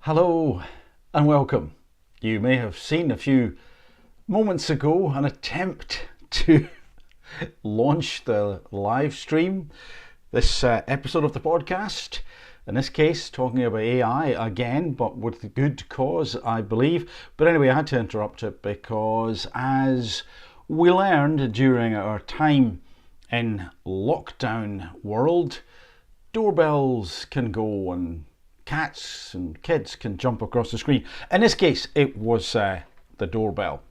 Hello and welcome. You may have seen a few moments ago an attempt to launch the live stream, this episode of the podcast. In this case, talking about AI again, but with good cause, I believe. But anyway, I had to interrupt it because, as we learned during our time in lockdown world, doorbells can go and cats and kids can jump across the screen. In this case, it was the doorbell,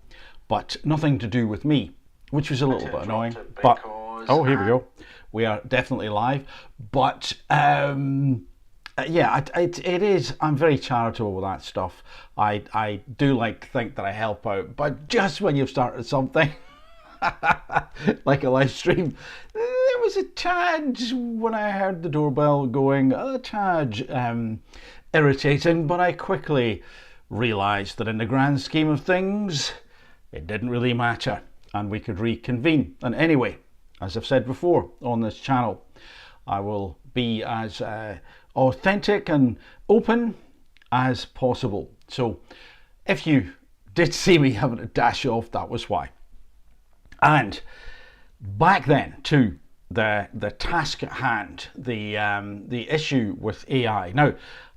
but nothing to do with me, which was a little bit annoying. But oh, here we go. We are definitely live. But yeah, it is. I'm very charitable with that stuff. I do like to think that I help out, but just when you've started something like a live stream, there was a tad when I heard the doorbell going, a tad irritating, but I quickly realised that in the grand scheme of things, it didn't really matter and we could reconvene. And anyway, as I've said before on this channel, I will be as authentic and open as possible. So if you did see me having to dash off, that was why. And back then to the task at hand, the issue with AI. Now,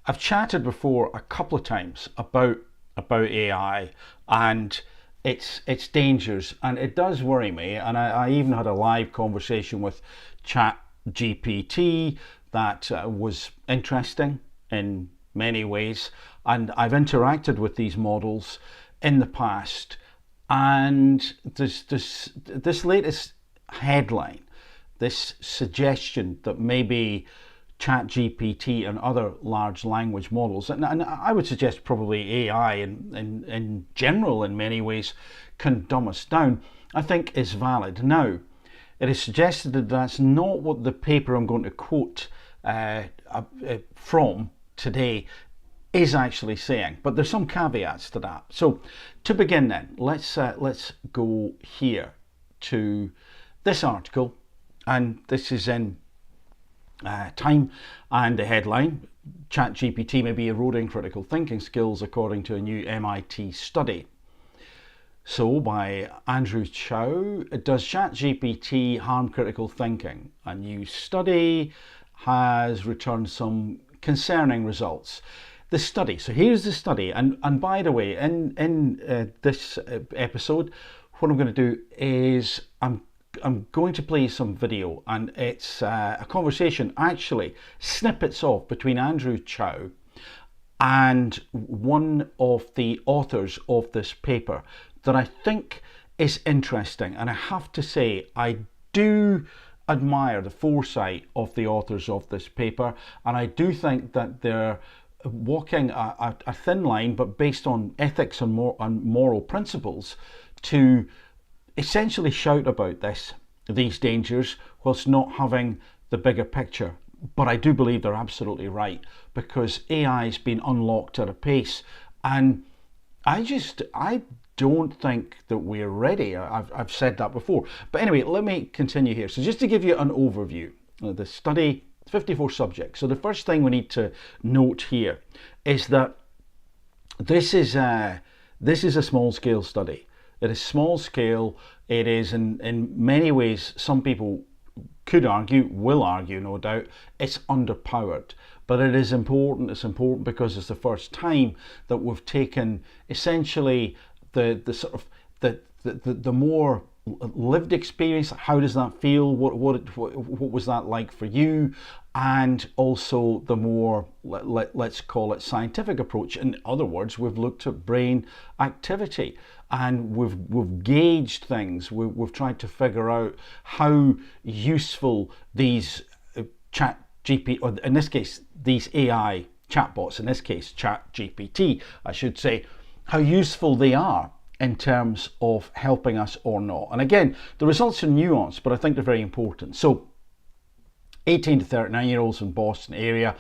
I've chatted before a couple of times about AI and its dangers, and it does worry me. And I even had a live conversation with Chat GPT that was interesting in many ways, and I've interacted with these models in the past. And this latest headline, this suggestion that maybe ChatGPT and other large language models, and I would suggest probably AI in general in many ways, can dumb us down, I think is valid. Now, it is suggested that that's not what the paper I'm going to quote from today is actually saying, but there's some caveats to that. So to begin then, let's go here to this article, and this is in Time, and the headline: ChatGPT may be eroding critical thinking skills according to a new MIT study. So by Andrew Chow, does ChatGPT harm critical thinking? A new study has returned some concerning results. The study, so here's the study, and by the way, in this episode, what I'm going to do is I'm going to play some video, and it's a conversation, actually snippets off between Andrew Chow and one of the authors of this paper that I think is interesting. And I have to say, I do admire the foresight of the authors of this paper, and I do think that they're walking a thin line, but based on ethics and moral principles, to essentially shout about these dangers whilst not having the bigger picture. But I do believe they're absolutely right, because AI has been unlocked at a pace, and I don't think that we're ready. I've said that before. But anyway, let me continue here. So just to give you an overview, the study, 54 subjects. So the first thing we need to note here is that this is a small scale study. It is small scale. It is in many ways, some people could argue, will argue no doubt, it's underpowered. But it is important. It's important because it's the first time that we've taken essentially the sort of the more lived experience. How does that feel? What was that like for you? And also the more, let's call it, scientific approach. In other words, we've looked at brain activity, and we've gauged things. We've tried to figure out how useful these chat GPT, or in this case these AI chatbots, in this case Chat GPT, I should say, how useful they are in terms of helping us or not. And again, the results are nuanced, but I think they're very important. So 18 to 39-year-olds in Boston area,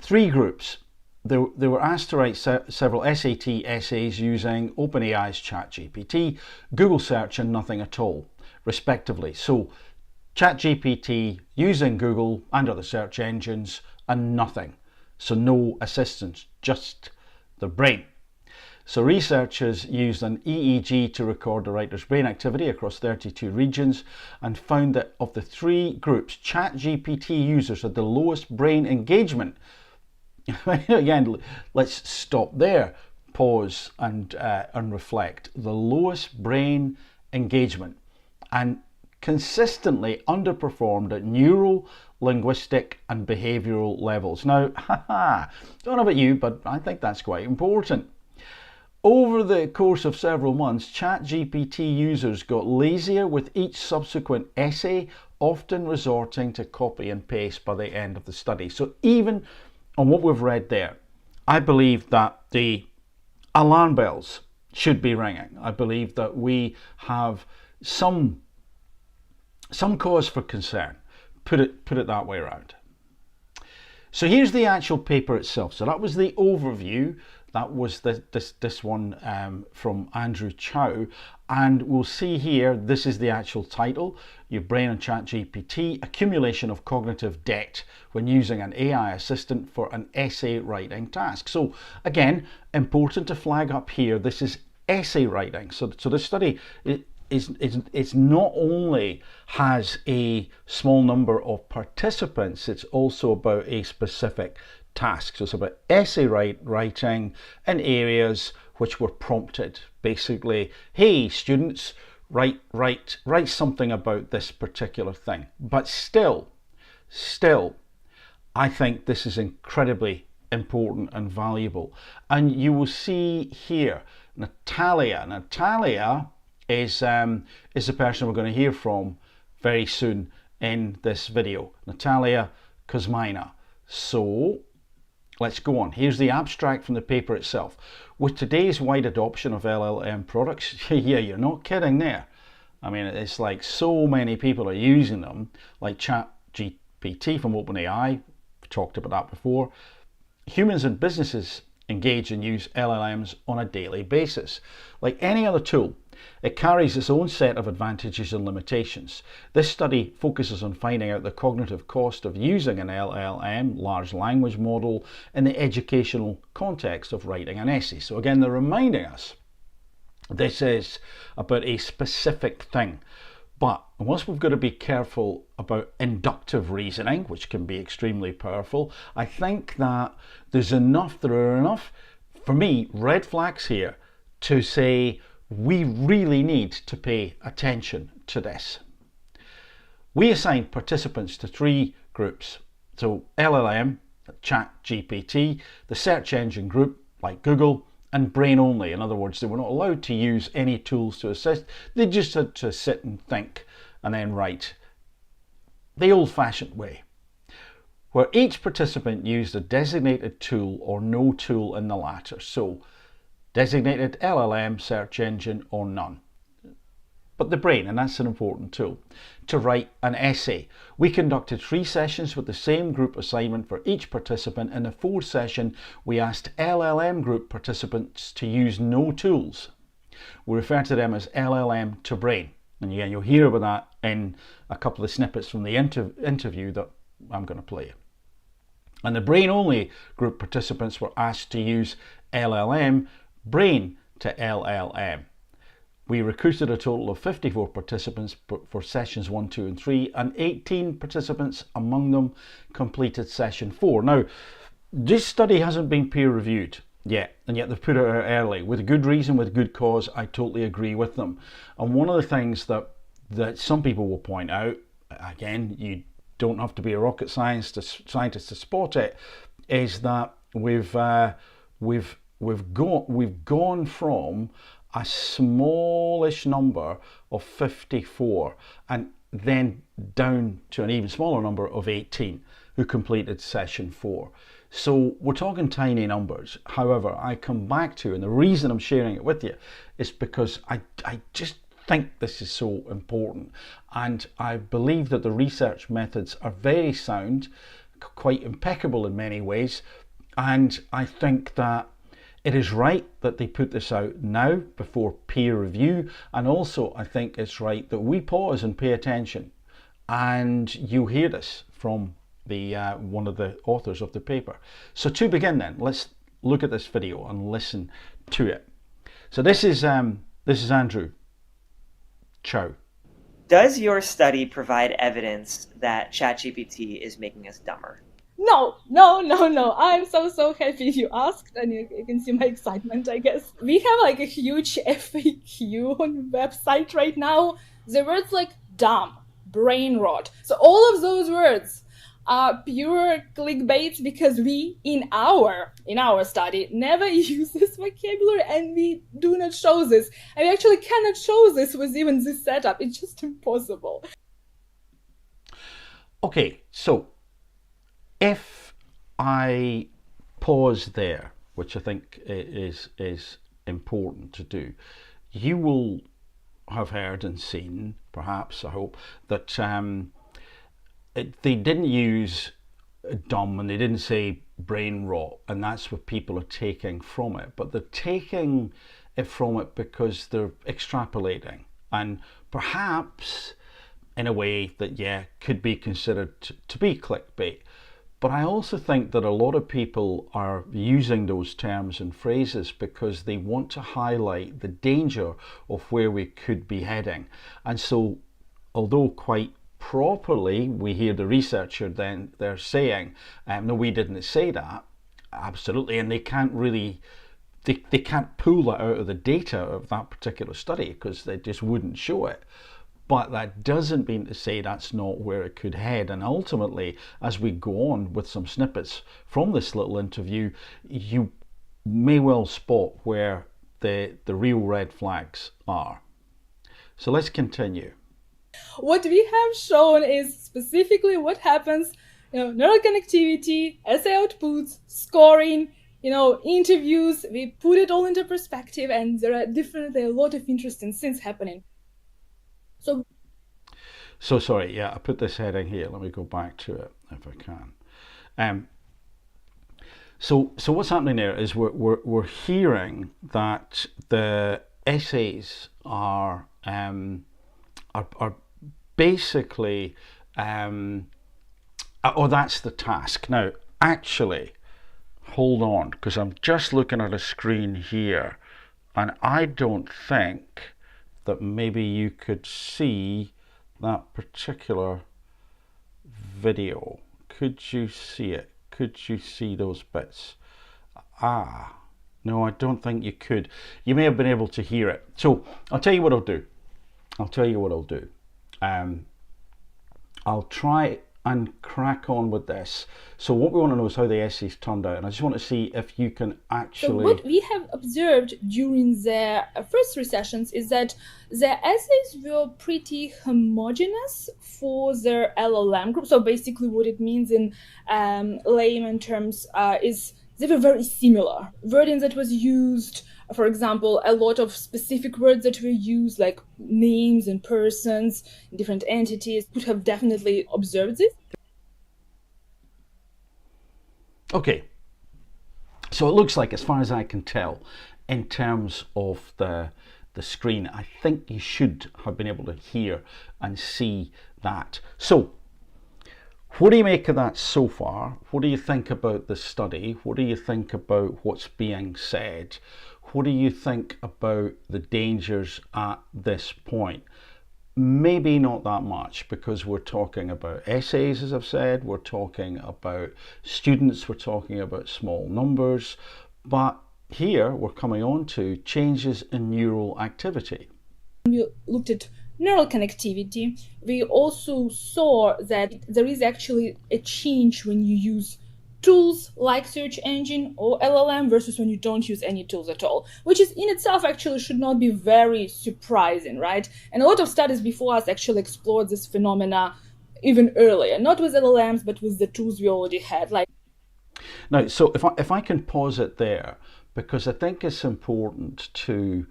3 groups. They were asked to write several SAT essays using OpenAI's ChatGPT, Google search, and nothing at all, respectively. So ChatGPT using Google and other search engines, and nothing. So no assistance, just the brain. So researchers used an EEG to record the writer's brain activity across 32 regions and found that of the three groups, ChatGPT users had the lowest brain engagement. Again, let's stop there, pause and reflect. The lowest brain engagement, and consistently underperformed at neural, linguistic and behavioural levels. Now, don't know about you, but I think that's quite important. Over the course of several months, ChatGPT users got lazier with each subsequent essay, often resorting to copy and paste by the end of the study. So even on what we've read there, I believe that the alarm bells should be ringing. I believe that we have some cause for concern. Put it that way around. So here's the actual paper itself. So that was the overview. That was this one from Andrew Chow, and we'll see here, this is the actual title: Your Brain and ChatGPT, Accumulation of Cognitive Debt when Using an AI Assistant for an Essay Writing Task. So again, important to flag up here, this is essay writing. So this study it's not only has a small number of participants, it's also about a specific task. So it's about essay writing in areas which were prompted. Basically, hey students, write something about this particular thing. But still, I think this is incredibly important and valuable. And you will see here, Natalia is the person we're going to hear from very soon in this video, Natalia Kuzmina. So let's go on. Here's the abstract from the paper itself. With today's wide adoption of LLM products, yeah, you're not kidding there. I mean, it's like so many people are using them, like ChatGPT from OpenAI. We've talked about that before. Humans and businesses engage and use LLMs on a daily basis. Like any other tool, it carries its own set of advantages and limitations. This study focuses on finding out the cognitive cost of using an LLM, large language model, in the educational context of writing an essay. So again, they're reminding us this is about a specific thing. But whilst we've got to be careful about inductive reasoning, which can be extremely powerful, I think that there are enough, for me, red flags here to say we really need to pay attention to this. We assigned participants to three groups. So LLM, ChatGPT, the search engine group like Google, and brain only. In other words, they were not allowed to use any tools to assist. They just had to sit and think and then write the old-fashioned way, where each participant used a designated tool or no tool in the latter. So designated LLM, search engine, or none. But the brain, and that's an important tool, to write an essay. We conducted 3 sessions with the same group assignment for each participant. In the 4th session, we asked LLM group participants to use no tools. We refer to them as LLM to brain. And again, you'll hear about that in a couple of snippets from the interview that I'm going to play. And the brain only group participants were asked to use LLM brain to LLM. We recruited a total of 54 participants for sessions 1, 2 and 3, and 18 participants among them completed session 4. Now, this study hasn't been peer reviewed yet, and yet they've put it out early with good reason, with good cause. I totally agree with them. And one of the things that some people will point out, again, you don't have to be a rocket scientist to spot it, is that we've gone from a smallish number of 54 and then down to an even smaller number of 18 who completed session 4. So we're talking tiny numbers. However, I come back to, and the reason I'm sharing it with you is because I just think this is so important, and I believe that the research methods are very sound, quite impeccable in many ways, and I think that it is right that they put this out now before peer review, and also I think it's right that we pause and pay attention. And you hear this from the one of the authors of the paper. So to begin then, let's look at this video and listen to it. So this is Andrew. Ciao. Does your study provide evidence that ChatGPT is making us dumber? No, no, no, no. I'm so happy you asked, and you can see my excitement, I guess. We have like a huge FAQ on the website right now. The words like dumb, brain rot. So all of those words are pure clickbait because we, in our study, never use this vocabulary, and we do not show this. And we actually cannot show this with even this setup. It's just impossible. Okay, so if I pause there, which I think is important to do, you will have heard and seen, perhaps, I hope, that they didn't use dumb and they didn't say brain rot, and that's what people are taking from it. But they're taking it from it because they're extrapolating, and perhaps in a way that, yeah, could be considered to be clickbait. But I also think that a lot of people are using those terms and phrases because they want to highlight the danger of where we could be heading. And so, although quite properly we hear the researcher then they're saying, no, we didn't say that, absolutely, and they can't really, they can't pull that out of the data of that particular study because they just wouldn't show it. But that doesn't mean to say that's not where it could head. And ultimately, as we go on with some snippets from this little interview, you may well spot where the real red flags are. So let's continue. What we have shown is specifically what happens, neural connectivity, essay outputs, scoring, interviews. We put it all into perspective, and there are definitely a lot of interesting things happening. So sorry, yeah, I put this heading here. Let me go back to it if I can. So what's happening there is we're hearing that the essays are basically that's the task. Now, actually, hold on, because I'm just looking at a screen here, and I don't think that maybe you could see that particular video. Could you see it? Could you see those bits? No, I don't think you could. You may have been able to hear it. So I'll tell you what I'll do. I'll try and crack on with this. So what we want to know is how the essays turned out, and I just want to see if you can actually... So what we have observed during the first 3 sessions is that the essays were pretty homogeneous for their LLM group. So basically what it means in layman terms is they were very similar. Wording that was used, for example, a lot of specific words that were used, like names and persons, different entities, would have definitely observed this. Okay, so it looks like, as far as I can tell, in terms of the screen, I think you should have been able to hear and see that. So what do you make of that so far? What do you think about the study? What do you think about what's being said? What do you think about the dangers at this point? Maybe not that much, because we're talking about essays, as I've said, we're talking about students, we're talking about small numbers, but here we're coming on to changes in neural activity. We looked at neural connectivity. We also saw that there is actually a change when you use tools like search engine or LLM versus when you don't use any tools at all, which is in itself actually should not be very surprising, right? And a lot of studies before us actually explored this phenomena even earlier, not with LLMs, but with the tools we already had. Now, so if I can pause it there, because I think it's important to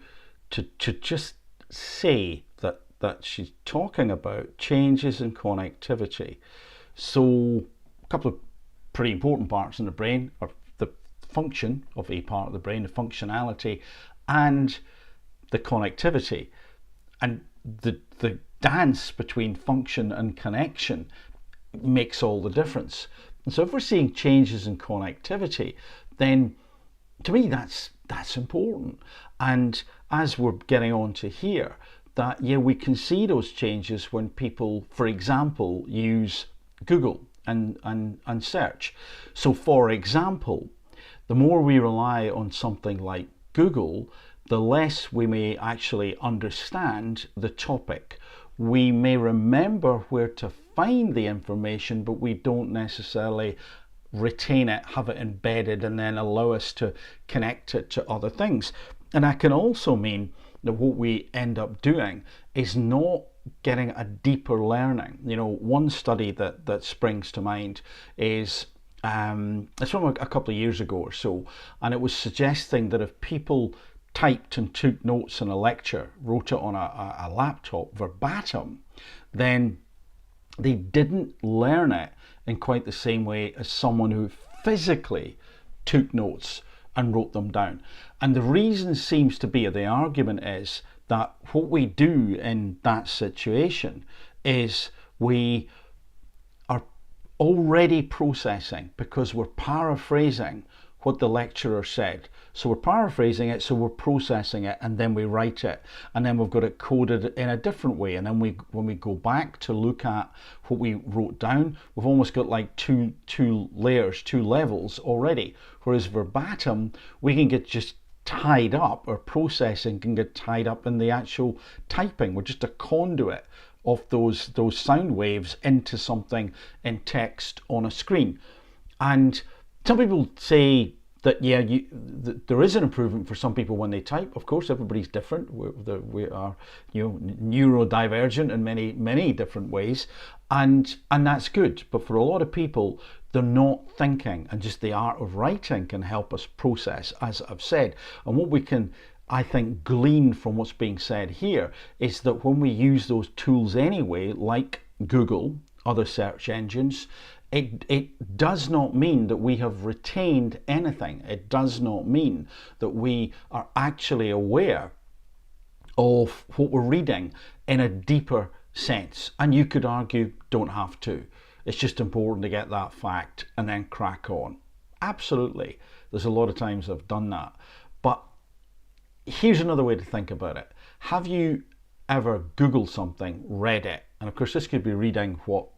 just say that she's talking about changes in connectivity. So a couple of pretty important parts in the brain are the function of a part of the brain, the functionality, and the connectivity. And the dance between function and connection makes all the difference. And so if we're seeing changes in connectivity, then to me, that's important. And as we're getting on to here, that yeah, we can see those changes when people, for example, use Google and search. So for example, the more we rely on something like Google, the less we may actually understand the topic. We may remember where to find the information, but we don't necessarily retain it, have it embedded, and then allow us to connect it to other things. And that can also mean that what we end up doing is not getting a deeper learning. You know, one study that springs to mind is it's from a couple of years ago or so, and it was suggesting that if people typed and took notes in a lecture, wrote it on a laptop verbatim, then they didn't learn it in quite the same way as someone who physically took notes and wrote them down. And the reason seems to be, or the argument is, that what we do in that situation is we are already processing, because we're paraphrasing what the lecturer said. So we're paraphrasing it, so we're processing it, and then we write it, and then we've got it coded in a different way. And then when we go back to look at what we wrote down, we've almost got like two layers, two levels already. Whereas verbatim, we can get just tied up, or processing can get tied up in the actual typing. We're just a conduit of those sound waves into something in text on a screen. And some people say that yeah, there is an improvement for some people when they type. Of course, everybody's different. We are, you know, neurodivergent in many different ways, and that's good. But for a lot of people, they're not thinking, and just the art of writing can help us process, as I've said. And what we can, I think, glean from what's being said here is that when we use those tools anyway, like Google, other search engines, it does not mean that we have retained anything. It does not mean that we are actually aware of what we're reading in a deeper sense. And you could argue, don't have to. It's just important to get that fact and then crack on. Absolutely. There's a lot of times I've done that. But here's another way to think about it. Have you ever Googled something, read it? And of course, this could be reading what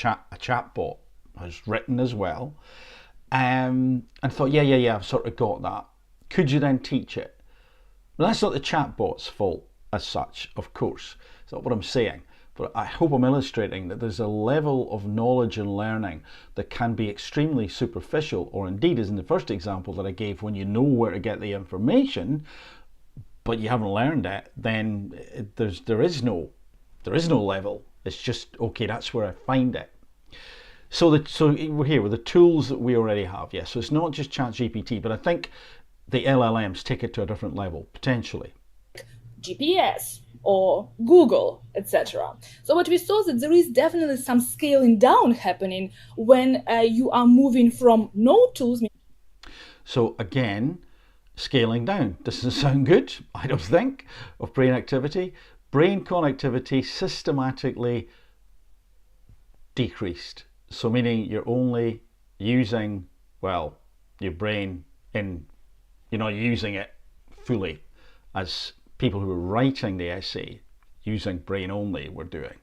a chatbot has written as well, and thought, yeah, I've sort of got that. Could you then teach it? Well, that's not the chatbot's fault as such, of course. It's not what I'm saying. But I hope I'm illustrating that there's a level of knowledge and learning that can be extremely superficial, or indeed, as in the first example that I gave, when you know where to get the information, but you haven't learned it, then there is no level. It's just, okay, that's where I find it. So we're here with the tools that we already have. Yes, so it's not just ChatGPT, but I think the LLMs take it to a different level, potentially. GPS or Google, etc. So what we saw is that there is definitely some scaling down happening when you are moving from no tools. So again, scaling down. Doesn't sound good, I don't think, of brain activity. Brain connectivity systematically decreased. So meaning you're only using, well, your brain you're not using it fully, as people who were writing the essay using brain only were doing.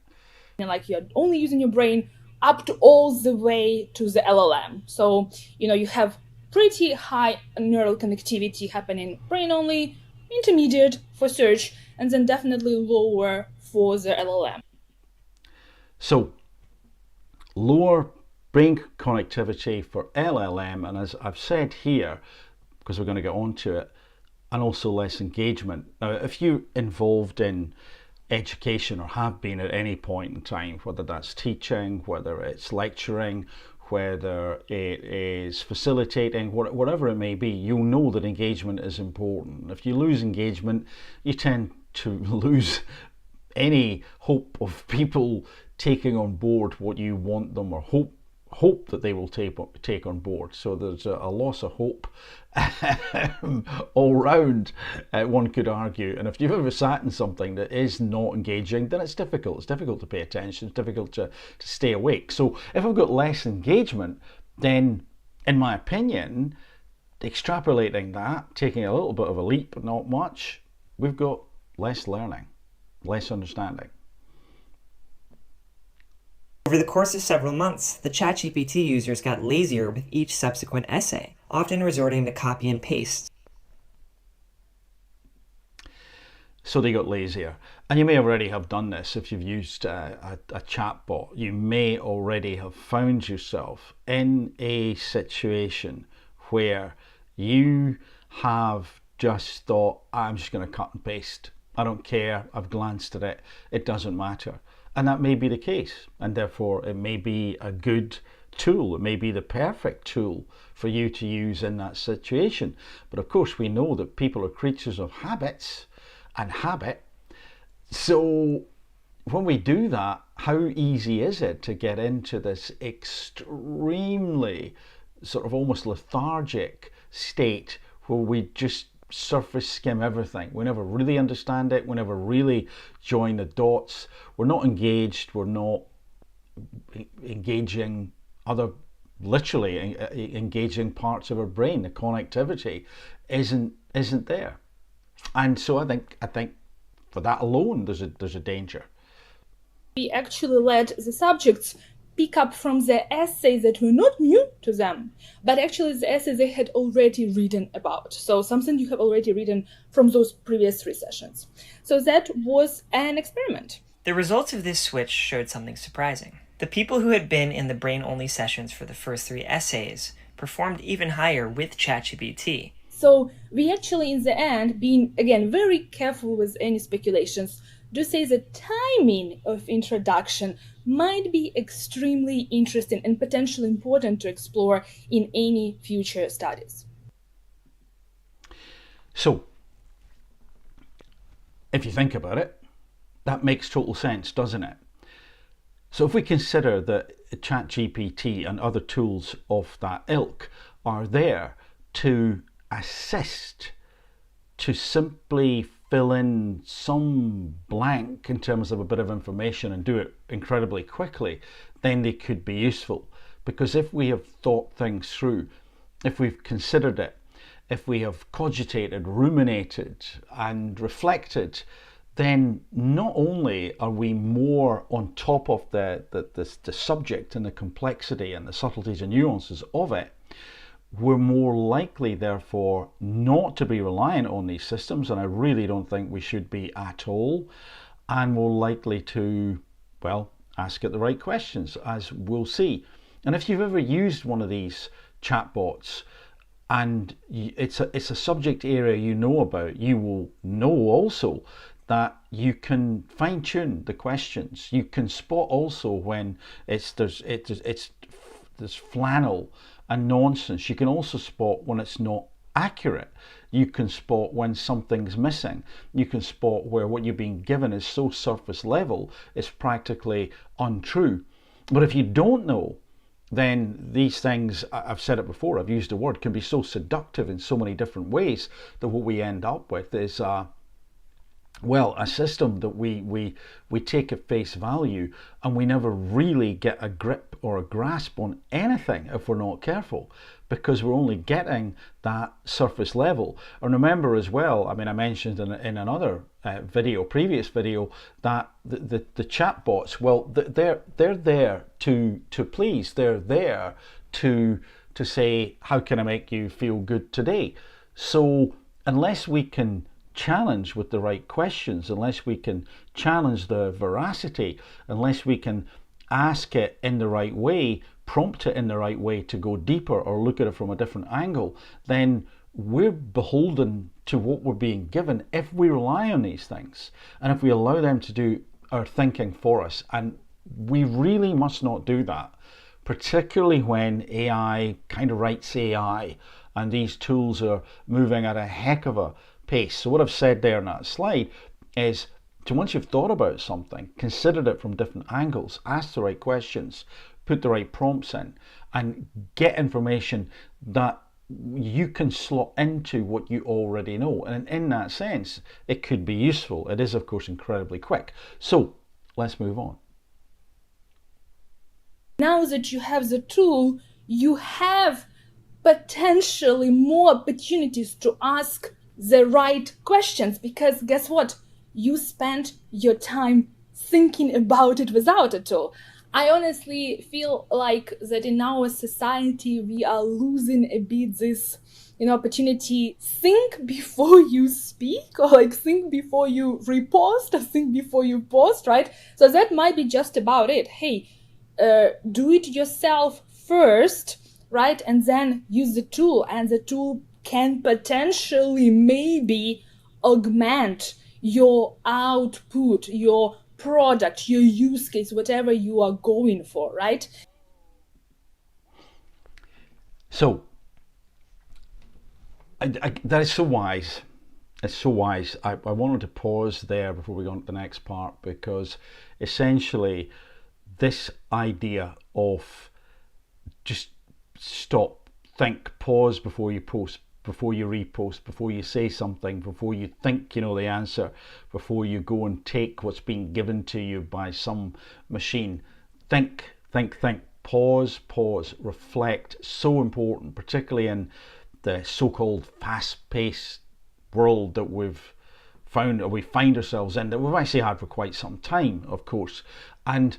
Like you're only using your brain up to all the way to the LLM. So, you have pretty high neural connectivity happening brain only, intermediate for search, and then definitely lower for the LLM. So lower brain connectivity for LLM, and as I've said here, because we're going to get onto it, and also less engagement. Now, if you're involved in education or have been at any point in time, whether that's teaching, whether it's lecturing, whether it is facilitating, whatever it may be, you'll know that engagement is important. If you lose engagement, you tend to lose any hope of people taking on board what you want them, or hope that they will take on board. So there's a loss of hope all round, one could argue. And if you've ever sat in something that is not engaging, then it's difficult. It's difficult to pay attention. It's difficult to stay awake. So if I've got less engagement, then in my opinion, extrapolating that, taking a little bit of a leap, but not much, we've got less learning, less understanding. Over the course of several months, the ChatGPT users got lazier with each subsequent essay, often resorting to copy and paste. So they got lazier. And you may already have done this if you've used a chatbot. You may already have found yourself in a situation where you have just thought, I'm just going to cut and paste. I don't care. I've glanced at it. It doesn't matter. And that may be the case. And therefore, it may be a good tool. It may be the perfect tool for you to use in that situation. But of course, we know that people are creatures of habits and habit. So when we do that, how easy is it to get into this extremely sort of almost lethargic state where we just surface skim everything? We never really understand it. We never really join the dots. We're not engaged. We're not engaging other, literally engaging parts of our brain. The connectivity isn't there. And so I think for that alone, there's a danger. We actually let the subjects pick up from the essays that were not new to them, but actually the essays they had already written about. So something you have already written from those previous 3 sessions. So that was an experiment. The results of this switch showed something surprising. The people who had been in the brain-only sessions for the first 3 essays performed even higher with ChatGPT. So we actually, in the end, being, again, very careful with any speculations, do say the timing of introduction might be extremely interesting and potentially important to explore in any future studies. So, if you think about it, that makes total sense, doesn't it? So if we consider that ChatGPT and other tools of that ilk are there to assist, to simply fill in some blank in terms of a bit of information and do it incredibly quickly, then they could be useful. Because if we have thought things through, if we've considered it, if we have cogitated, ruminated and reflected, then not only are we more on top of the subject and the complexity and the subtleties and nuances of it, we're more likely, therefore, not to be reliant on these systems, and I really don't think we should be at all, and more likely to, well, ask it the right questions, as we'll see. And if you've ever used one of these chatbots, and it's a subject area you know about, you will know also that you can fine-tune the questions. You can spot also when there's flannel and nonsense. You can also spot when it's not accurate. You can spot when something's missing. You can spot where what you're being given is so surface level it's practically untrue. But if you don't know, then these things, I've said it before, I've used the word, can be so seductive in so many different ways that what we end up with is well, a system that we take at face value, and we never really get a grip or a grasp on anything if we're not careful, because we're only getting that surface level. And remember as well, I mean, I mentioned in another previous video, that the chatbots, well, they're there to please. They're there to say, how can I make you feel good today? So unless we can challenge with the right questions, unless we can challenge the veracity, unless we can ask it in the right way, prompt it in the right way to go deeper or look at it from a different angle, then we're beholden to what we're being given if we rely on these things and if we allow them to do our thinking for us. And we really must not do that, particularly when AI kind of writes AI and these tools are moving at a heck of a pace. So what I've said there in that slide is, to once you've thought about something, considered it from different angles, ask the right questions, put the right prompts in, and get information that you can slot into what you already know. And in that sense, it could be useful. It is, of course, incredibly quick. So let's move on. Now that you have the tool, you have potentially more opportunities to ask the right questions, because guess what? You spent your time thinking about it without a tool. I honestly feel like that in our society we are losing a bit this opportunity. Think before you speak, or like think before you repost, or think before you post, right? So that might be just about it. Hey, do it yourself first, right? And then use the tool, and the tool can potentially maybe augment your output, your product, your use case, whatever you are going for, right? So that is so wise. It's so wise. I wanted to pause there before we go on to the next part, because essentially this idea of just stop, think, pause before you post, before you repost, before you say something, before you think you know the answer, before you go and take what's being given to you by some machine. Think, pause, reflect. So important, particularly in the so-called fast-paced world that we find ourselves in, that we've actually had for quite some time, of course. And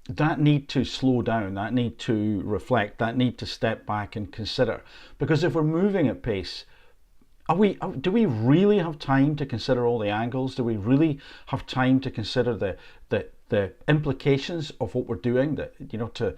that need to slow down, that need to reflect, that need to step back and consider. Because if we're moving at pace, do we really have time to consider all the angles? Do we really have time to consider the implications of what we're doing? That, to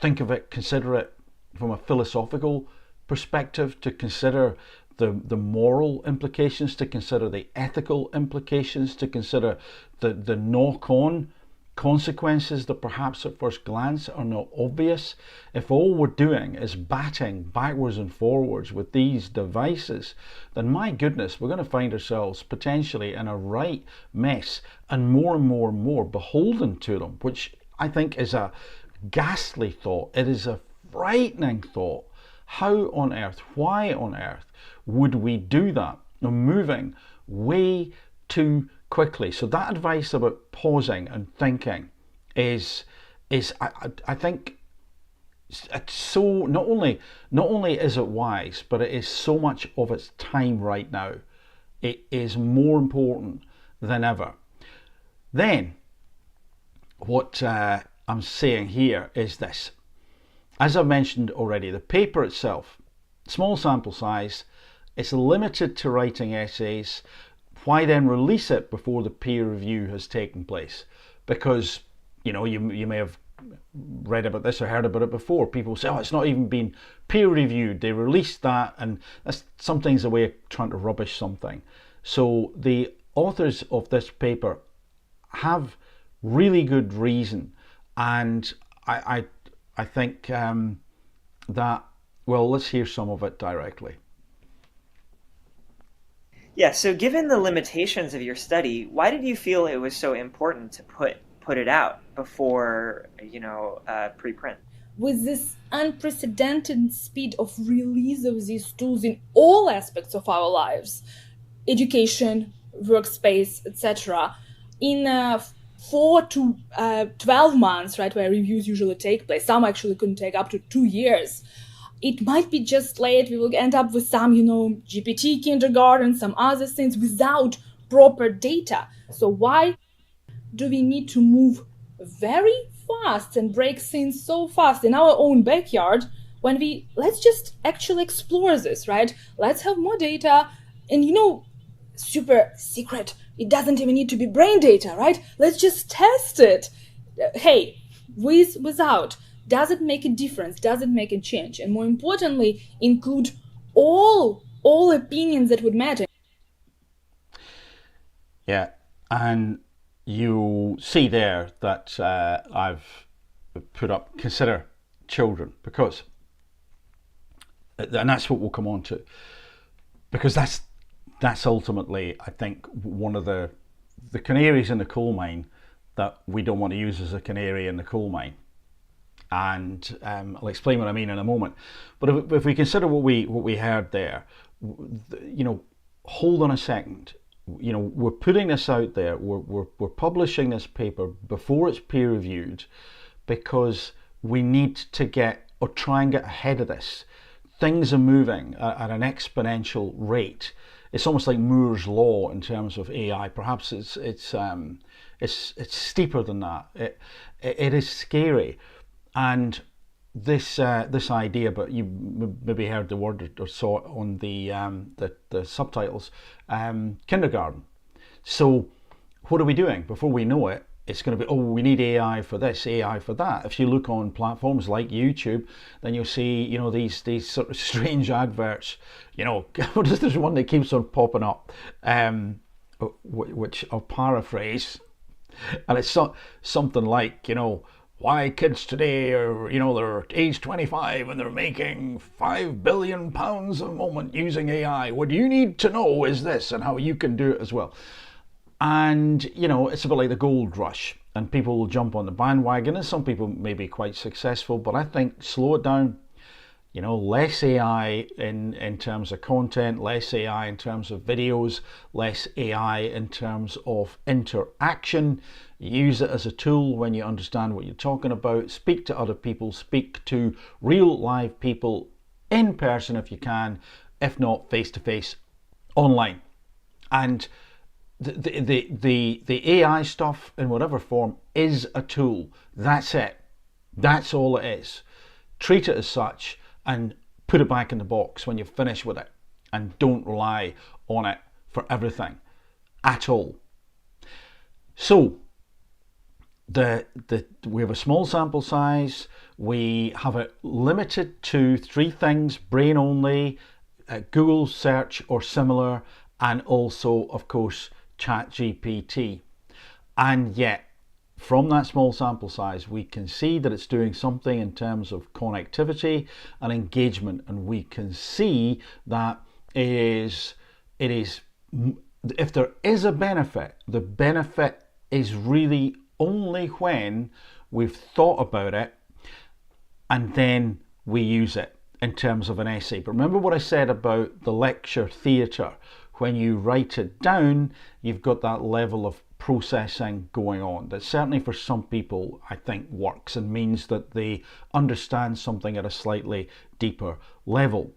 think of it, consider it from a philosophical perspective, to consider the moral implications, to consider the ethical implications, to consider the knock-on consequences that perhaps at first glance are not obvious. If all we're doing is batting backwards and forwards with these devices, then my goodness, we're going to find ourselves potentially in a right mess, and more beholden to them, which I think is a ghastly thought. It is a frightening thought. How on earth, why on earth would we do that? We're moving way too quickly. So that advice about pausing and thinking is I think it's so, not only is it wise, but it is so much of its time right now. It is more important than ever. Then what I'm saying here is this. As I've mentioned already, the paper itself, small sample size, it's limited to writing essays. Why then release it before the peer review has taken place? Because, you may have read about this or heard about it before. People say, oh, it's not even been peer reviewed. They released that, and that's sometimes a way of trying to rubbish something. So the authors of this paper have really good reason, and I think that, well, let's hear some of it directly. Yeah, so given the limitations of your study, why did you feel it was so important to put it out before, preprint? With this unprecedented speed of release of these tools in all aspects of our lives, education, workspace, etc., in 4 to 12 months, right, where reviews usually take place, some actually couldn't take up to 2 years. It might be just late. We will end up with some, GPT kindergarten, some other things without proper data. So why do we need to move very fast and break things so fast in our own backyard when let's just actually explore this, right? Let's have more data. And super secret, it doesn't even need to be brain data, right? Let's just test it. Hey, without, does it make a difference? Does it make a change? And more importantly, include all opinions that would matter. Yeah, and you see there that I've put up consider children, because, and that's what we'll come on to, because that's ultimately, I think, one of the canaries in the coal mine that we don't want to use as a canary in the coal mine. And I'll explain what I mean in a moment. But if we consider what we heard there, hold on a second. We're putting this out there. We're publishing this paper before it's peer reviewed, because we need to try and get ahead of this things are moving at an exponential rate. It's almost like Moore's law in terms of AI. Perhaps it's steeper than that. It is scary, and this idea. But you maybe heard the word or saw it on the subtitles. Kindergarten. So what are we doing? Before we know it, it's going to be, oh, we need AI for this, AI for that. If you look on platforms like YouTube, then you'll see, you know, these sort of strange adverts. You know, there's one that keeps on popping up, which I'll paraphrase, and it's something like, you know, why kids today are, you know, they're age 25 and they're making £5 billion a moment using AI. What you need to know is this, and how you can do it as well. And, you know, it's a bit like the gold rush, and people will jump on the bandwagon, and some people may be quite successful, but I think slow it down. You know, less AI in terms of content, less AI in terms of videos, less AI in terms of interaction. Use it as a tool when you understand what you're talking about. Speak to other people, speak to real live people in person if you can, if not face to face, online. And the AI stuff in whatever form is a tool. That's it. That's all it is. Treat it as such and put it back in the box when you're finished with it, and don't rely on it for everything at all. So we have a small sample size. We have it limited to 3 things: brain only, Google search or similar, and also, of course, ChatGPT. And yet, from that small sample size, we can see that it's doing something in terms of connectivity and engagement, and we can see that it is, if there is a benefit, the benefit is really only when we've thought about it and then we use it in terms of an essay. But remember what I said about the lecture theatre. When you write it down, you've got that level of processing going on that certainly for some people I think works and means that they understand something at a slightly deeper level.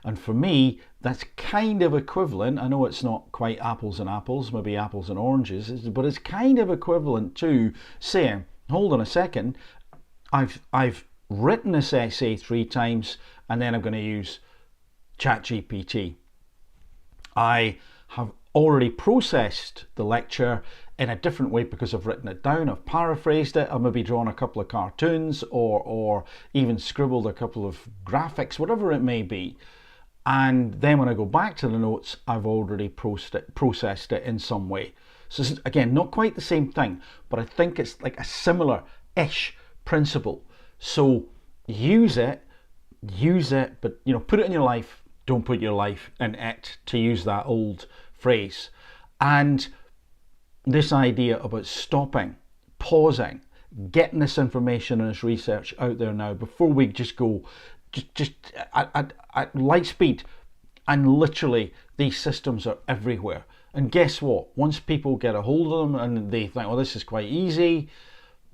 And for me, that's kind of equivalent. I know it's not quite apples and apples, maybe apples and oranges, but it's kind of equivalent to saying, hold on a second, I've written this essay 3 times and then I'm going to use ChatGPT. I have already processed the lecture in a different way because I've written it down, I've paraphrased it, I've maybe drawn a couple of cartoons or even scribbled a couple of graphics, whatever it may be. And then when I go back to the notes, I've already processed it in some way. So this is, again, not quite the same thing, but I think it's like a similar-ish principle. So use it, but, you know, put it in your life. Don't put your life in it, to use that old phrase. And this idea about stopping, pausing, getting this information and this research out there now before we just go just at light speed. And literally these systems are everywhere. And guess what? Once people get a hold of them and they think, oh, this is quite easy,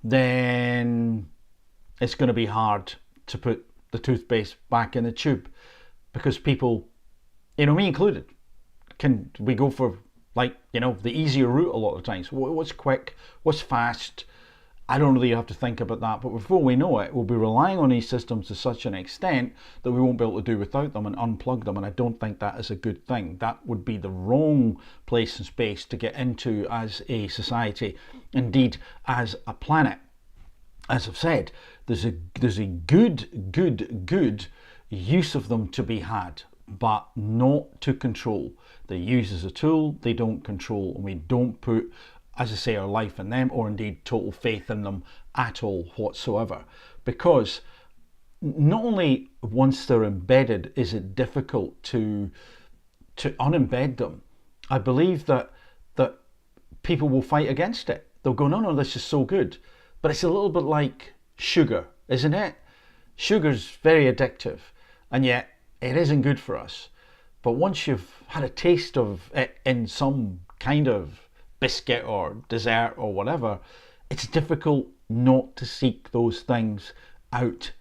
then it's going to be hard to put the toothpaste back in the tube. Because people, you know, me included, we go for, like, you know, the easier route a lot of times. What's quick, what's fast? I don't really have to think about that, but before we know it, we'll be relying on these systems to such an extent that we won't be able to do without them and unplug them, and I don't think that is a good thing. That would be the wrong place and space to get into as a society, indeed as a planet. As I've said, there's a good use of them to be had, but not to control. They use as a tool, they don't control, and we don't put, as I say, our life in them, or indeed total faith in them at all whatsoever. Because not only once they're embedded is it difficult to unembed them, I believe that people will fight against it. They'll go, no, this is so good. But it's a little bit like sugar, isn't it? Sugar's very addictive, and yet it isn't good for us. But once you've had a taste of it in some kind of biscuit or dessert or whatever, it's difficult not to seek those things out.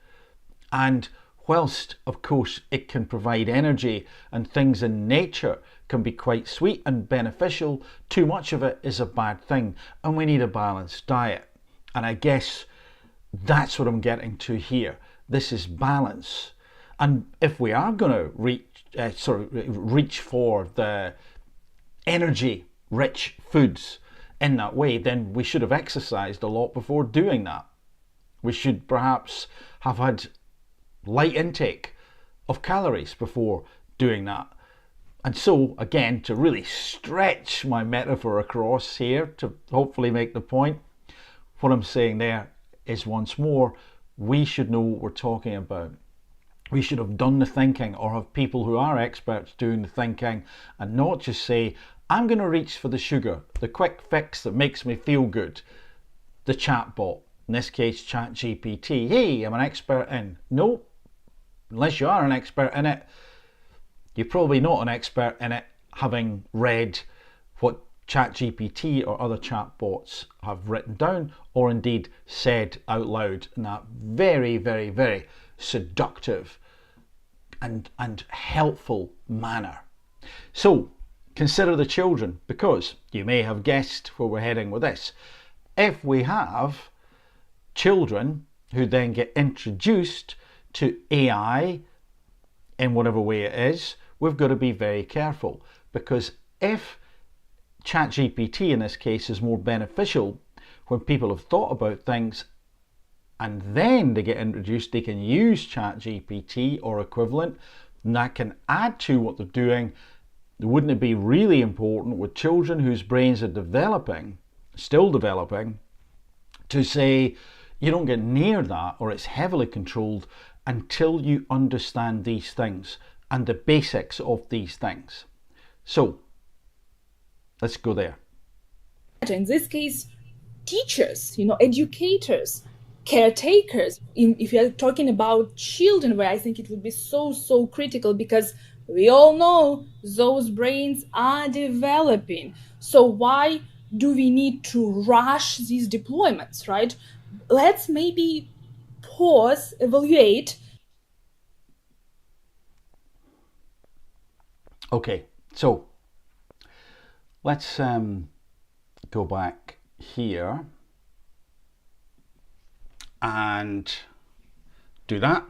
And whilst of course it can provide energy and things in nature can be quite sweet and beneficial, too much of it is a bad thing, and we need a balanced diet. And I guess that's what I'm getting to here. This is balance. And if we are going to reach for the energy rich foods in that way, then we should have exercised a lot before doing that. We should perhaps have had light intake of calories before doing that. And so, again, to really stretch my metaphor across here to hopefully make the point, what I'm saying there is, once more, we should know what we're talking about. We should have done the thinking, or have people who are experts doing the thinking, and not just say, I'm going to reach for the sugar, the quick fix that makes me feel good, the chatbot, in this case ChatGPT. Hey, I'm an expert in. No, unless you are an expert in it, you're probably not an expert in it, having read what ChatGPT or other chatbots have written down, or indeed said out loud in that very, very, very seductive and helpful manner. So consider the children, because you may have guessed where we're heading with this. If we have children who then get introduced to AI in whatever way it is, we've got to be very careful, because if ChatGPT in this case is more beneficial when people have thought about things and then they get introduced, they can use ChatGPT or equivalent, and that can add to what they're doing. Wouldn't it be really important with children whose brains are developing, still developing, to say you don't get near that, or it's heavily controlled, until you understand these things and the basics of these things. So let's go there. In this case, teachers, educators, caretakers, if you're talking about children, where I think it would be so critical, because we all know those brains are developing. So why do we need to rush these deployments, right? Let's maybe pause, evaluate. Okay, so let's go back here and do that.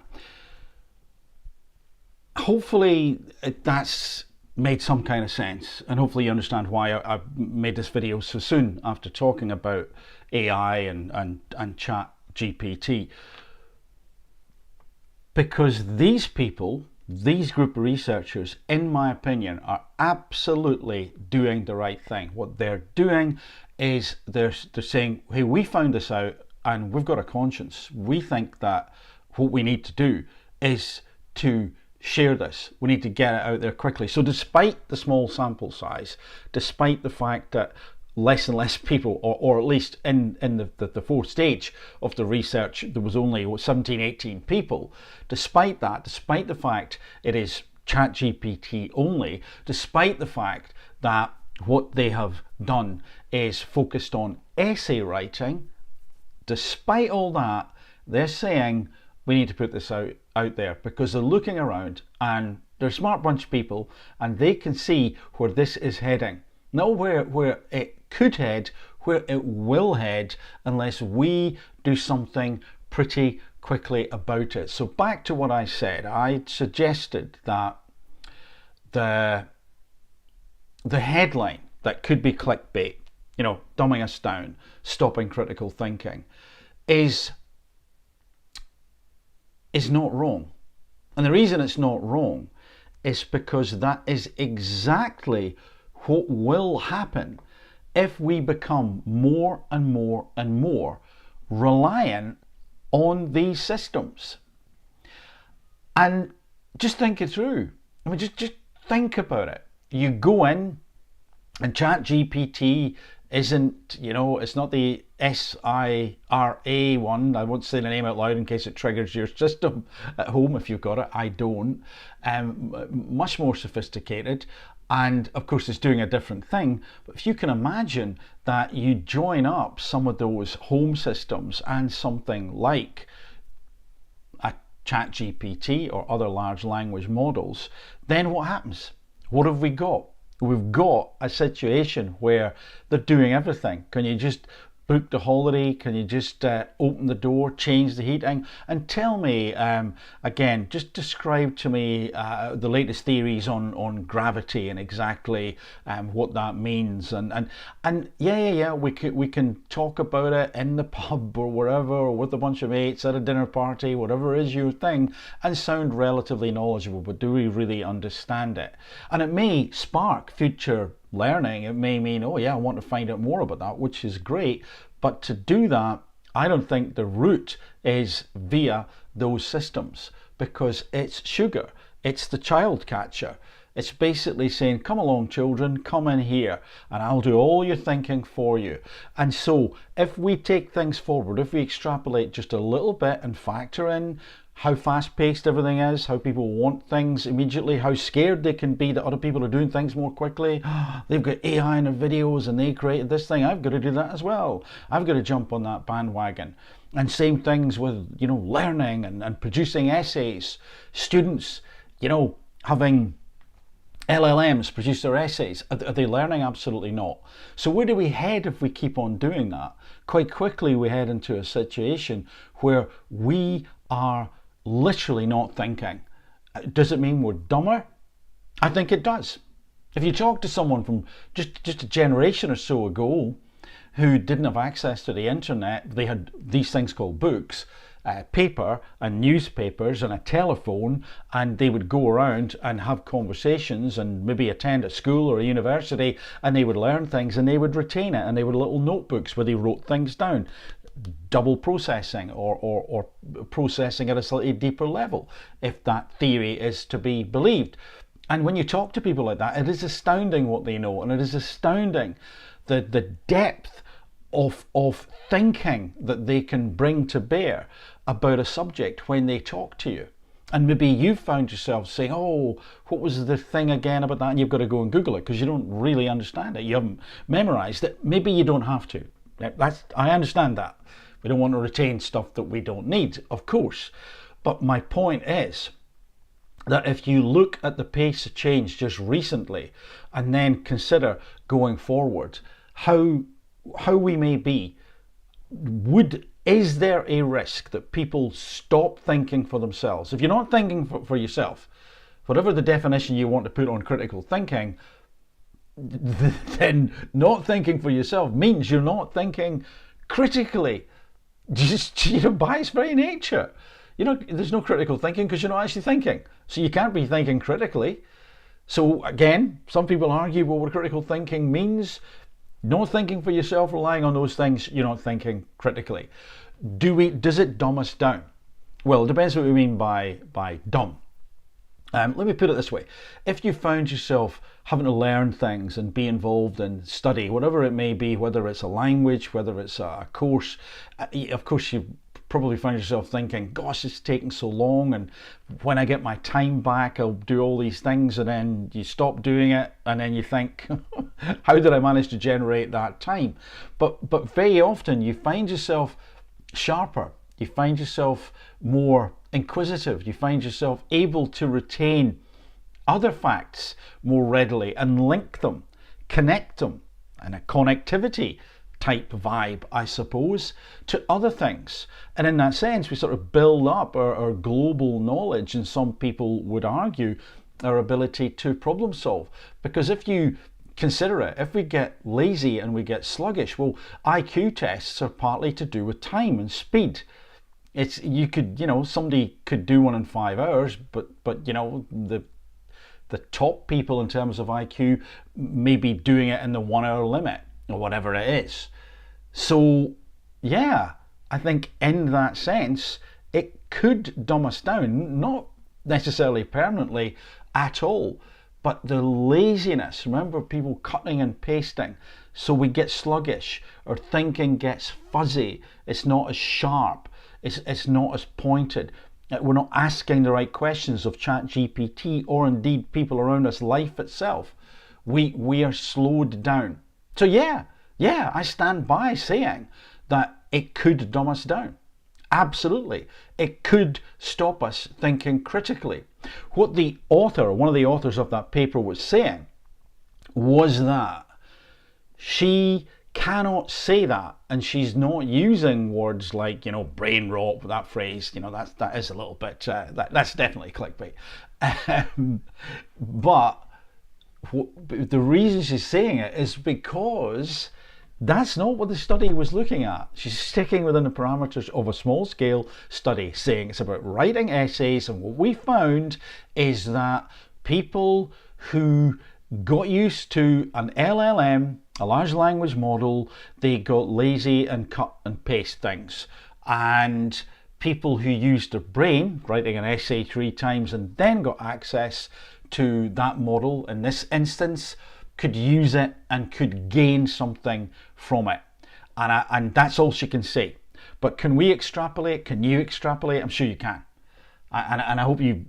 Hopefully that's made some kind of sense, and hopefully you understand why I made this video so soon after talking about AI and Chat GPT. Because these people, these group of researchers, in my opinion, are absolutely doing the right thing. What they're doing is they're saying, hey, we found this out and we've got a conscience. We think that what we need to do is to share this. We need to get it out there quickly. So despite the small sample size, despite the fact that less and less people, or at least in the fourth stage of the research, there was only 17, 18 people. Despite that, despite the fact it is ChatGPT only, despite the fact that what they have done is focused on essay writing, despite all that, they're saying we need to put this out there, because they're looking around and they're a smart bunch of people and they can see where this is heading. Not where it could head, where it will head, unless we do something pretty quickly about it. So back to what I said, I suggested that the headline that could be clickbait, dumbing us down, stopping critical thinking, is not wrong. And the reason it's not wrong is because that is exactly what will happen if we become more and more and more reliant on these systems. And just think it through. I mean, just think about it. You go in, and ChatGPT isn't, it's not the SIRA one. I won't say the name out loud in case it triggers your system at home if you've got it. I don't. Much more sophisticated. And of course, it's doing a different thing. But if you can imagine that you join up some of those home systems and something like a GPT or other large language models, then what happens? What have we got? We've got a situation where they're doing everything. Can you just book the holiday? Can you just open the door, change the heating? And tell me, again, just describe to me the latest theories on gravity and exactly what that means. And yeah, we can talk about it in the pub or wherever, or with a bunch of mates at a dinner party, whatever is your thing, and sound relatively knowledgeable, but do we really understand it? And it may spark future learning. It may mean, oh yeah, I want to find out more about that, which is great. But to do that, I don't think the route is via those systems, because it's sugar. It's the child catcher. It's basically saying, come along children, come in here and I'll do all your thinking for you. And so if we take things forward, if we extrapolate just a little bit and factor in how fast-paced everything is, how people want things immediately, how scared they can be that other people are doing things more quickly. They've got AI in their videos and they created this thing, I've got to do that as well. I've got to jump on that bandwagon. And same things with, learning and producing essays. Students, having LLMs produce their essays. Are they learning? Absolutely not. So where do we head if we keep on doing that? Quite quickly we head into a situation where we are literally not thinking. Does it mean we're dumber? I think it does. If you talk to someone from just a generation or so ago who didn't have access to the internet, they had these things called books, paper and newspapers and a telephone, and they would go around and have conversations and maybe attend a school or a university, and they would learn things and they would retain it, and they were little notebooks where they wrote things down. Double processing or processing at a slightly deeper level, if that theory is to be believed. And when you talk to people like that, it is astounding what they know, and it is astounding the depth of thinking that they can bring to bear about a subject when they talk to you. And maybe you've found yourself saying, oh, what was the thing again about that? And you've got to go and Google it because you don't really understand it. You haven't memorized it. Maybe you don't have to. I understand that. We don't want to retain stuff that we don't need, of course. But my point is that if you look at the pace of change just recently and then consider going forward how we may be, is there a risk that people stop thinking for themselves? If you're not thinking for yourself, whatever the definition you want to put on critical thinking, then not thinking for yourself means you're not thinking critically, just by its very nature. There's no critical thinking because you're not actually thinking, so you can't be thinking critically. So again, some people argue, well, what critical thinking means, not thinking for yourself, relying on those things, you're not thinking critically. Does it dumb us down? Well, it depends what we mean by dumb. Let me put it this way. If you found yourself having to learn things and be involved in study, whatever it may be, whether it's a language, whether it's a course, of course you probably find yourself thinking, gosh, it's taking so long, and when I get my time back, I'll do all these things, and then you stop doing it, and then you think, how did I manage to generate that time? But very often you find yourself sharper, you find yourself more inquisitive, you find yourself able to retain other facts more readily and link them, connect them, and a connectivity type vibe, I suppose, to other things. And in that sense, we sort of build up our global knowledge, and some people would argue our ability to problem solve. Because if you consider it, if we get lazy and we get sluggish, well, IQ tests are partly to do with time and speed. Somebody could do one in 5 hours, but the top people in terms of IQ may be doing it in the 1 hour limit, or whatever it is. So yeah, I think in that sense it could dumb us down, not necessarily permanently at all, but the laziness, remember, people cutting and pasting, so we get sluggish, our thinking gets fuzzy, it's not as sharp, it's not as pointed, we're not asking the right questions of ChatGPT or indeed people around us, life itself. We are slowed down. So yeah, I stand by saying that it could dumb us down. Absolutely. It could stop us thinking critically. What the author, one of the authors of that paper was saying was that she cannot say that, and she's not using words like, brain rot, that phrase, that is a little bit, that's definitely clickbait. But the reason she's saying it is because that's not what the study was looking at. She's sticking within the parameters of a small scale study, saying it's about writing essays, and what we found is that people who got used to an LLM, a large language model, they got lazy and cut and paste things. And people who used their brain, writing an essay 3 times and then got access to that model, in this instance, could use it and could gain something from it. And that's all she can say. But can we extrapolate? Can you extrapolate? I'm sure you can. And I hope you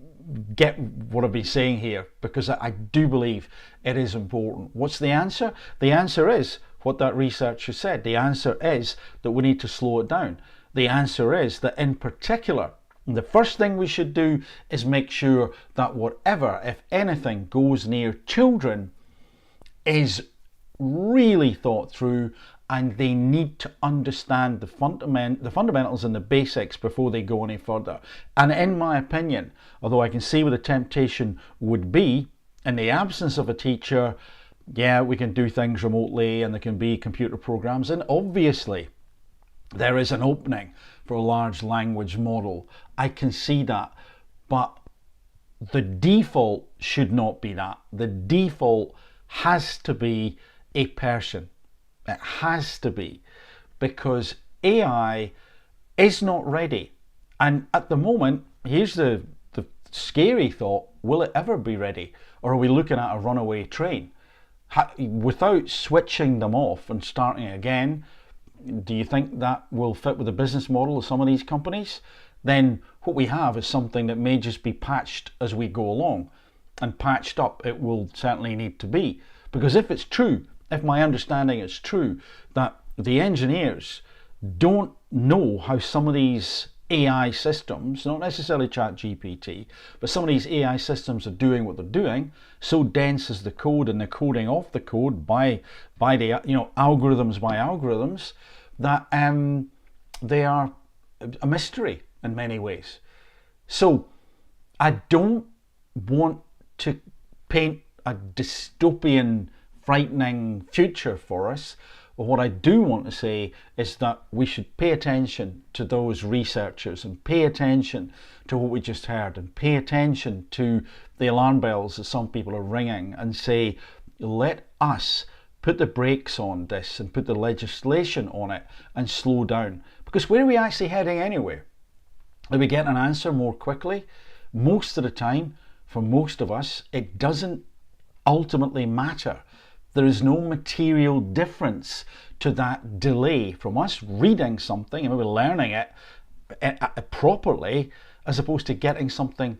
get what I've been saying here, because I do believe it is important. What's the answer? The answer is what that researcher said. The answer is that we need to slow it down. The answer is that, in particular, the first thing we should do is make sure that whatever, if anything, goes near children is really thought through, and they need to understand the fundamentals and the basics before they go any further. And in my opinion, although I can see where the temptation would be, in the absence of a teacher, yeah, we can do things remotely and there can be computer programs, and obviously there is an opening for a large language model. I can see that, but the default should not be that. The default has to be a person. It has to be, because AI is not ready. And at the moment, here's the scary thought: will it ever be ready? Or are we looking at a runaway train? Without switching them off and starting again, do you think that will fit with the business model of some of these companies? Then what we have is something that may just be patched as we go along, and patched up it will certainly need to be. Because if it's true, if my understanding is true, that the engineers don't know how some of these AI systems, not necessarily ChatGPT, but some of these AI systems are doing what they're doing, so dense is the code and the coding of the code by the algorithms, that they are a mystery in many ways. So I don't want to paint a dystopian, frightening future for us. But what I do want to say is that we should pay attention to those researchers, and pay attention to what we just heard, and pay attention to the alarm bells that some people are ringing, and say, let us put the brakes on this and put the legislation on it and slow down. Because where are we actually heading anyway? Are we getting an answer more quickly? Most of the time, for most of us, it doesn't ultimately matter. There is no material difference to that delay from us reading something and maybe learning it properly, as opposed to getting something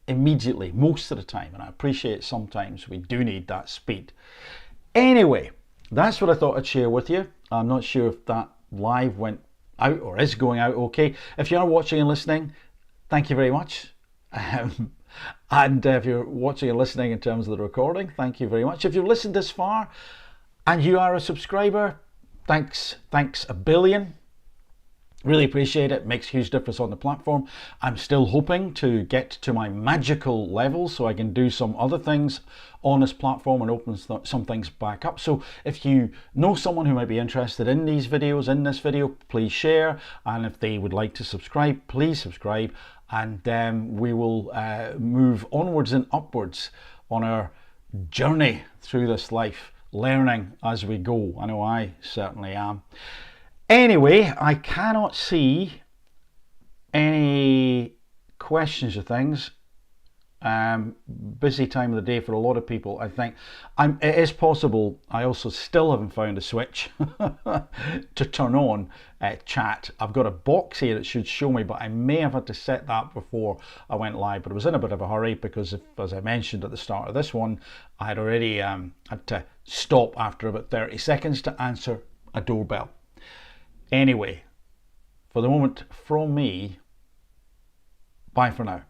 immediately most of the time. And I appreciate sometimes we do need that speed. Anyway, that's what I thought I'd share with you. I'm not sure if that live went out or is going out okay. If you are watching and listening, thank you very much. And if you're watching and listening in terms of the recording, thank you very much. If you've listened this far and you are a subscriber, thanks a billion. Really appreciate it. Makes a huge difference on the platform. I'm still hoping to get to my magical level so I can do some other things on this platform and open some things back up. So if you know someone who might be interested in these videos, in this video, please share. And if they would like to subscribe, please subscribe. And we will move onwards and upwards on our journey through this life, learning as we go. I know I certainly am. Anyway, I cannot see any questions or things. Busy time of the day for a lot of people, I think. It is possible I also still haven't found a switch to turn on chat. I've got a box here that should show me, but I may have had to set that before I went live. But I was in a bit of a hurry because, as I mentioned at the start of this one, I had already had to stop after about 30 seconds to answer a doorbell. Anyway, For the moment, from me, bye for now.